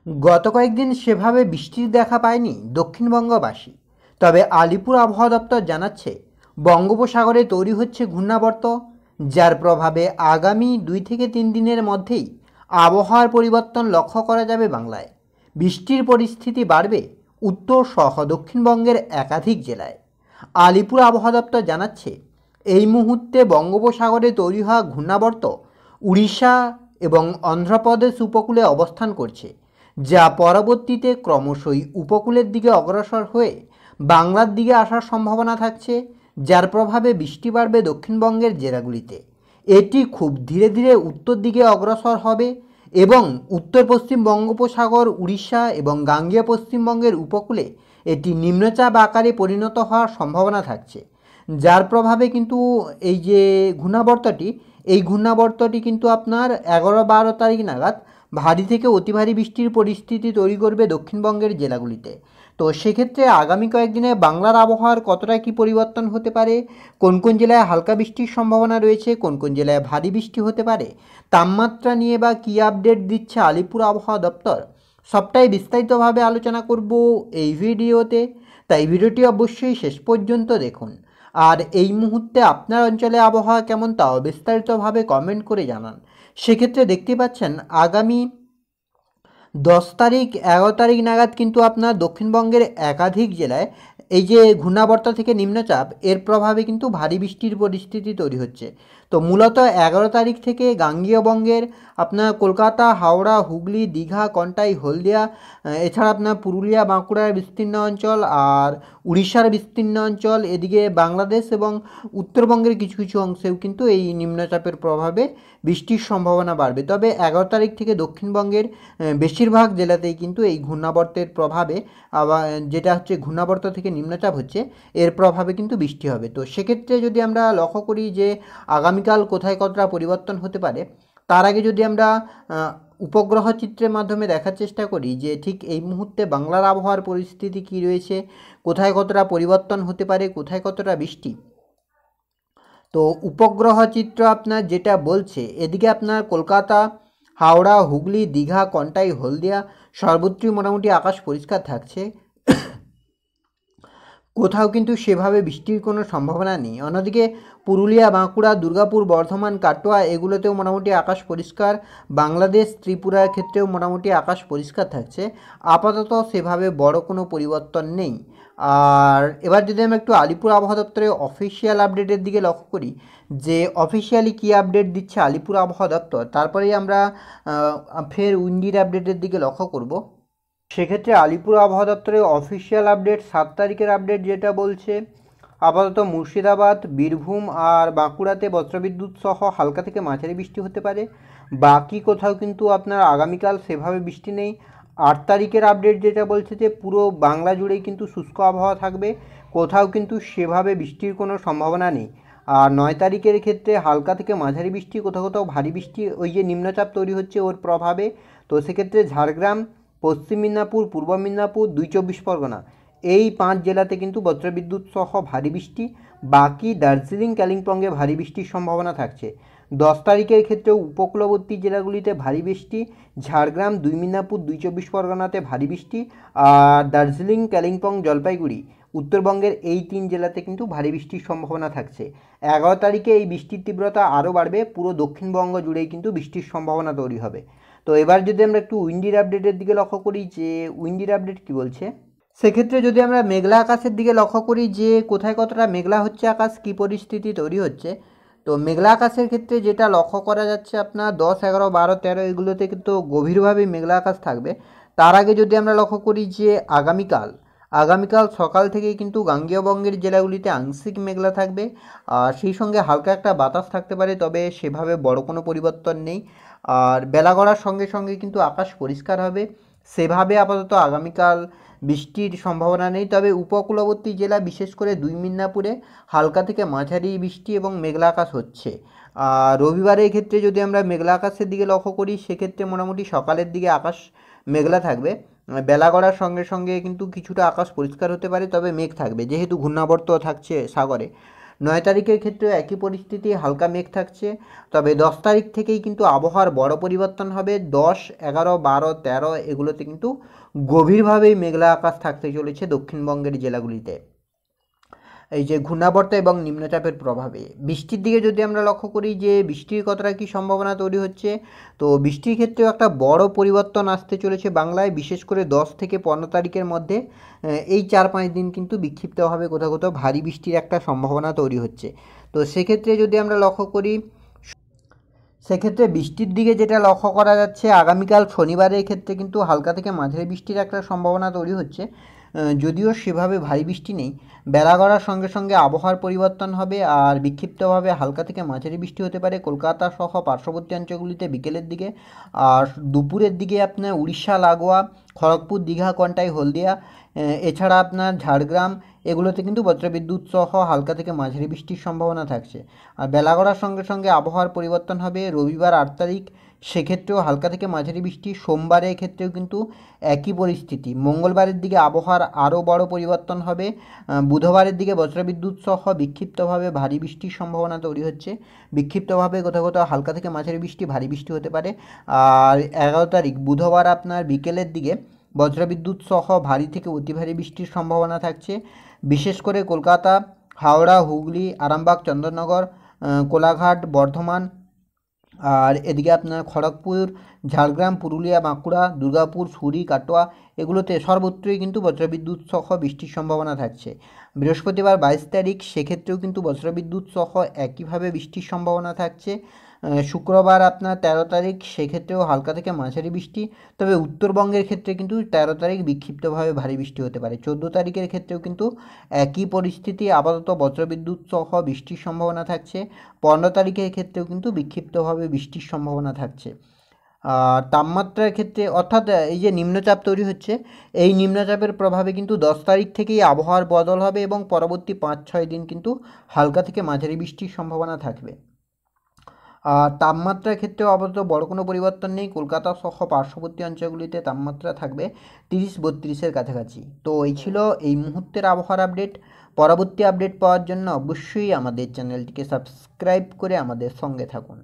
গত কয়েকদিন সেভাবে বৃষ্টির দেখা পায়নি দক্ষিণবঙ্গবাসী। তবে আলিপুর আবহাওয়া দপ্তর জানাচ্ছে বঙ্গোপসাগরে তৈরি হচ্ছে ঘূর্ণাবর্ত, যার প্রভাবে আগামী 2 থেকে 3 দিনের মধ্যেই আবহাওয়ার পরিবর্তন লক্ষ্য করা যাবে বাংলায়। বৃষ্টির পরিস্থিতি বাড়বে উত্তর সহ দক্ষিণবঙ্গের একাধিক জেলায়। আলিপুর আবহাওয়া দপ্তর জানাচ্ছে এই মুহূর্তে বঙ্গোপসাগরে তৈরি হওয়া ঘূর্ণাবর্ত উড়িষ্যা এবং অন্ধ্রপ্রদেশ উপকূলে অবস্থান করছে, যা পরবর্তীতে ক্রমশই উপকূলের দিকে অগ্রসর হয়ে বাংলার দিকে আসার সম্ভাবনা থাকছে, যার প্রভাবে বৃষ্টি বাড়বে দক্ষিণবঙ্গের জেলাগুলিতে। এটি খুব ধীরে ধীরে উত্তর দিকে অগ্রসর হবে এবং উত্তর পশ্চিম বঙ্গোপসাগর, উড়িষ্যা এবং গাঙ্গেয় পশ্চিমবঙ্গের উপকূলে এটি নিম্নচাপ আকারে পরিণত হওয়ার সম্ভাবনা থাকছে, যার প্রভাবে কিন্তু এই যে ঘূর্ণাবর্তটি কিন্তু আপনার 11-12 তারিখ নাগাদ ভারী থেকে অতি ভারী বৃষ্টির পরিস্থিতি তৈরি করবে দক্ষিণবঙ্গের জেলাগুলিতে। তো সেক্ষেত্রে আগামী কয়েকদিনে বাংলার আবহাওয়ার কতটা কী পরিবর্তন হতে পারে, কোন কোন জেলায় হালকা বৃষ্টির সম্ভাবনা রয়েছে, কোন কোন জেলায় ভারী বৃষ্টি হতে পারে, তাপমাত্রা নিয়ে বা কী আপডেট দিচ্ছে আলিপুর আবহাওয়া দপ্তর, সবটাই বিস্তারিতভাবে আলোচনা করব এই ভিডিওতে। তাই ভিডিওটি অবশ্যই শেষ পর্যন্ত দেখুন। আর এই মুহূর্তে আপনার অঞ্চলে আবহাওয়া কেমন তাও বিস্তারিতভাবে কমেন্ট করে জানান। সেক্ষেত্রে দেখতে পাচ্ছেন আগামী 10 তারিখ 11 তারিখ নাগাদ কিন্তু আপনার দক্ষিণবঙ্গের একাধিক জেলায় এই যে ঘূর্ণাবর্ত থেকে নিম্নচাপ এর প্রভাবে কিন্তু ভারী বৃষ্টির পরিস্থিতি তৈরি হচ্ছে। তো মূলত 11 তারিখ থেকে গাঙ্গেয় বঙ্গের আপনার কলকাতা, হাওড়া, হুগলি, দীঘা, কন্টাই, হলদিয়া, এছাড়া আপনার পুরুলিয়া, বাঁকুড়ার বিস্তীর্ণ অঞ্চল আর উড়িষ্যার বিস্তীর্ণ অঞ্চল, এদিকে বাংলাদেশ এবং উত্তরবঙ্গের কিছু কিছু অংশেও কিন্তু এই নিম্নচাপের প্রভাবে বৃষ্টির সম্ভাবনা বাড়বে। তবে 11 তারিখ থেকে দক্ষিণবঙ্গের বেশিরভাগ জেলাতেই কিন্তু এই ঘূর্ণাবর্তের প্রভাবে আবার যেটা হচ্ছে ঘূর্ণাবর্ত থেকে নিম্নচাপ হচ্ছে এর প্রভাবে কিন্তু বৃষ্টি হবে। তো সেক্ষেত্রে যদি আমরা লক্ষ্য করি যে আগামীকাল কোথায় কতটা পরিবর্তন হতে পারে, তার আগে যদি আমরা উপগ্রহ চিত্রের মাধ্যমে দেখার চেষ্টা করি যে ঠিক এই মুহূর্তে বাংলার আবহাওয়ার পরিস্থিতি কী রয়েছে, কোথায় কতটা পরিবর্তন হতে পারে, কোথায় কতটা বৃষ্টি। তো উপগ্রহ চিত্র আপনার যেটা বলছে এদিকে আপনার কলকাতা, হাওড়া, হুগলি, দীঘা, কন্টাই, হলদিয়া সর্বত্রই মোটামুটি আকাশ পরিষ্কার থাকছে, কোথাও কিন্তু সেভাবে বৃষ্টির কোনো সম্ভাবনা নেই। অন্যদিকে পুরুলিয়া, বাঁকুড়া, দুর্গাপুর, বর্ধমান, কাটোয়া এগুলোতেও মোটামুটি আকাশ পরিষ্কার। বাংলাদেশ, ত্রিপুরার ক্ষেত্রেও মোটামুটি আকাশ পরিষ্কার থাকছে। আপাতত সেভাবে বড় কোনো পরিবর্তন নেই। আর এবার যদি আমরা একটু আলিপুর আবহাওয়া দপ্তরের অফিসিয়াল আপডেটের দিকে লক্ষ্য করি যে অফিসিয়ালি কী আপডেট দিচ্ছে আলিপুর আবহাওয়া দপ্তর, তারপরেই আমরা ফের উইন্ডির আপডেটের দিকে লক্ষ্য করব। সেক্ষেত্রে আলিপুর আবহাওয়া দপ্তরের অফিসিয়াল আপডেট 7 তারিখের আপডেট যেটা বলছে আপাতত মুর্শিদাবাদ, বীরভূম আর বাঁকুড়াতে বজ্রবিদ্যুৎ সহ হালকা থেকে মাঝারি বৃষ্টি হতে পারে। বাকি কোথাও কিন্তু আপনার আগামীকাল সেভাবে বৃষ্টি নেই। 8 তারিখের আপডেট যেটা বলছে যে পুরো বাংলা জুড়েই কিন্তু শুষ্ক আবহাওয়া থাকবে, কোথাও কিন্তু সেভাবে বৃষ্টির কোনো সম্ভাবনা নেই। আর 9 তারিখের ক্ষেত্রে হালকা থেকে মাঝারি বৃষ্টি, কোথাও কোথাও ভারী বৃষ্টি, ওই যে নিম্নচাপ তৈরি হচ্ছে ওর প্রভাবে। তো সেক্ষেত্রে ঝাড়গ্রাম, পশ্চিম মেদিনীপুর, পূর্ব মেদিনীপুর, 2 চব্বিশ পরগনা এই 5 জেলাতে কিন্তু বজ্রবিদ্যুৎ সহ ভারী বৃষ্টি। বাকি দার্জিলিং, কালিম্পংয়ে ভারী বৃষ্টির সম্ভাবনা থাকছে। 10 তারিখের ক্ষেত্রেও উপকূলবর্তী জেলাগুলিতে ভারী বৃষ্টি, ঝাড়গ্রাম, 2 মেদিনীপুর, 2 চব্বিশ পরগনাতে ভারী বৃষ্টি, আর দার্জিলিং, কালিম্পং, জলপাইগুড়ি উত্তরবঙ্গের এই 3 জেলাতে কিন্তু ভারী বৃষ্টির সম্ভাবনা থাকছে। 11 তারিখে এই বৃষ্টির তীব্রতা আরও বাড়বে, পুরো দক্ষিণবঙ্গ জুড়েই কিন্তু বৃষ্টির সম্ভাবনা তৈরি হবে। তো এবার যদি আমরা একটু উইন্ডির আপডেটের দিকে লক্ষ্য করি যে উইন্ডির আপডেট কী বলছে, সেক্ষেত্রে যদি আমরা মেঘলা আকাশের দিকে লক্ষ্য করি যে কোথায় কতটা মেঘলা হচ্ছে আকাশ, কী পরিস্থিতি তৈরি হচ্ছে। তো মেঘলা আকাশের ক্ষেত্রে যেটা লক্ষ্য করা যাচ্ছে আপনার 10, 11, 12, 13 এগুলোতে কিন্তু গভীরভাবে মেঘলা আকাশ থাকবে। তার আগে যদি আমরা লক্ষ্য করি যে আগামীকাল সকাল থেকেই কিন্তু গাঙ্গেয় বঙ্গের জেলাগুলিতে আংশিক মেঘলা থাকবে, আর সেই সঙ্গে হালকা একটা বাতাস থাকতে পারে, তবে সেভাবে বড় কোনো পরিবর্তন নেই। আর বেলা গড়ার সঙ্গে সঙ্গে কিন্তু আকাশ পরিষ্কার হবে, সেভাবে আপাতত আগামীকাল বৃষ্টির সম্ভাবনা নেই। তবে উপকূলবর্তী জেলা বিশেষ করে 2 মেদিনীপুরে হালকা থেকে মাঝারি বৃষ্টি এবং মেঘলা আকাশ হচ্ছে। আর রবিবারের ক্ষেত্রে যদি আমরা মেঘলা আকাশের দিকে লক্ষ্য করি সেক্ষেত্রে মোটামুটি সকালের দিকে আকাশ মেঘলা থাকবে, বেলা গড়ার সঙ্গে সঙ্গে কিন্তু কিছুটা আকাশ পরিষ্কার হতে পারে, তবে মেঘ থাকবে যেহেতু ঘূর্ণাবর্ত থাকছে সাগরে। 9 তারিখের ক্ষেত্রে একই পরিস্থিতি, হালকা মেঘ থাকছে। তবে 10 তারিখ থেকেই কিন্তু আবহাওয়ার বড় পরিবর্তন হবে। 10, 11, 12, 13 এগুলোতে কিন্তু গভীরভাবেই মেঘলা আকাশ থাকতে চলেছে দক্ষিণবঙ্গের জেলাগুলিতে, এই যে ঘূর্ণাবর্ত এবং নিম্নচাপের প্রভাবে। বৃষ্টির দিকে যদি আমরা লক্ষ্য করি যে বৃষ্টির কতটা কী সম্ভাবনা তৈরি হচ্ছে, তো বৃষ্টির ক্ষেত্রেও একটা বড় পরিবর্তন আসতে চলেছে বাংলায়, বিশেষ করে 10 থেকে 15 তারিখের মধ্যে। এই 4-5 দিন কিন্তু বিক্ষিপ্তভাবে কোথাও কোথাও ভারী বৃষ্টির একটা সম্ভাবনা তৈরি হচ্ছে। তো সেক্ষেত্রে যদি আমরা লক্ষ্য করি, সেক্ষেত্রে বৃষ্টির দিকে যেটা লক্ষ্য করা যাচ্ছে, আগামীকাল শনিবারের ক্ষেত্রে কিন্তু হালকা থেকে মাঝারি বৃষ্টির একটা সম্ভাবনা তৈরি হচ্ছে। যদিও সেভাবে ভারী বৃষ্টি নেই, বেলা গড়ার সঙ্গে সঙ্গে আবহাওয়ার পরিবর্তন হবে আর বিক্ষিপ্তভাবে হালকা থেকে মাঝারি বৃষ্টি হতে পারে কলকাতা সহ পার্শ্ববর্তী অঞ্চলগুলিতে বিকেলের দিকে। আর দুপুরের দিকে আপনার উড়িষ্যা লাগোয়া খড়গপুর, দীঘা, কন্টাই, হলদিয়া, এছাড়া আপনার ঝাড়গ্রাম এগুলোতে কিন্তু বজ্রবিদ্যুৎ সহ হালকা থেকে মাঝারি বৃষ্টির সম্ভাবনা থাকছে। আর বেলা গড়ার সঙ্গে সঙ্গে আবহাওয়ার পরিবর্তন হবে রবিবার 8 তারিখ, সেক্ষেত্রেও হালকা থেকে মাঝারি বৃষ্টি। সোমবারের ক্ষেত্রেও কিন্তু একই পরিস্থিতি। মঙ্গলবারের দিকে আবহাওয়ার আরও বড় পরিবর্তন হবে। বুধবারের দিকে বজ্রবিদ্যুৎ সহ বিক্ষিপ্তভাবে ভারী বৃষ্টির সম্ভাবনা তৈরি হচ্ছে। বিক্ষিপ্তভাবে কোথাও কোথাও হালকা থেকে মাঝারি বৃষ্টি, ভারী বৃষ্টি হতে পারে। আর 11 তারিখ বুধবার আপনার বিকেলের দিকে বজ্রবিদ্যুৎ সহ ভারী থেকে অতি ভারী বৃষ্টির সম্ভাবনা থাকছে, বিশেষ করে কলকাতা, হাওড়া, হুগলি, আরামবাগ, চন্দননগর, কোলাঘাট, বর্ধমান, আর এদিকে আপনার খড়গপুর, ঝাড়গ্রাম, পুরুলিয়া, বাঁকুড়া, দুর্গাপুর, সুরি, কাটোয়া এগুলোতে সর্বত্রই কিন্তু বজ্রবিদ্যুৎ সহ বৃষ্টির সম্ভাবনা থাকছে। বৃহস্পতিবার 22 তারিখ, সেক্ষেত্রেও কিন্তু বজ্রবিদ্যুৎ সহ একইভাবে বৃষ্টির সম্ভাবনা থাকছে। শুক্রবার আপনার 13 তারিখ, সেক্ষেত্রেও হালকা থেকে মাঝারি বৃষ্টি। তবে উত্তরবঙ্গের ক্ষেত্রে কিন্তু 13 তারিখ বিক্ষিপ্তভাবে ভারী বৃষ্টি হতে পারে। 14 তারিখের ক্ষেত্রেও কিন্তু একই পরিস্থিতি, আপাতত বজ্রবিদ্যুৎ সহ বৃষ্টির সম্ভাবনা থাকছে। 15 তারিখের ক্ষেত্রেও কিন্তু বিক্ষিপ্তভাবে বৃষ্টির সম্ভাবনা থাকছে। আর তাপমাত্রার ক্ষেত্রে, অর্থাৎ এই যে নিম্নচাপ তৈরি হচ্ছে, এই নিম্নচাপের প্রভাবে কিন্তু 10 তারিখ থেকেই আবহাওয়ার বদল হবে এবং পরবর্তী 5-6 দিন কিন্তু হালকা থেকে মাঝারি বৃষ্টির সম্ভাবনা থাকবে। আর তাপমাত্রার ক্ষেত্রেও আপাতত বড় কোনো পরিবর্তন নেই। কলকাতা সহ পার্শ্ববর্তী অঞ্চলগুলিতে তাপমাত্রা থাকবে 30-32-এর কাছাকাছি। তো এই ছিল এই মুহূর্তের আবহাওয়ার আপডেট। পরবর্তী আপডেট পাওয়ার জন্য অবশ্যই আমাদের চ্যানেলটিকে সাবস্ক্রাইব করে আমাদের সঙ্গে থাকুন।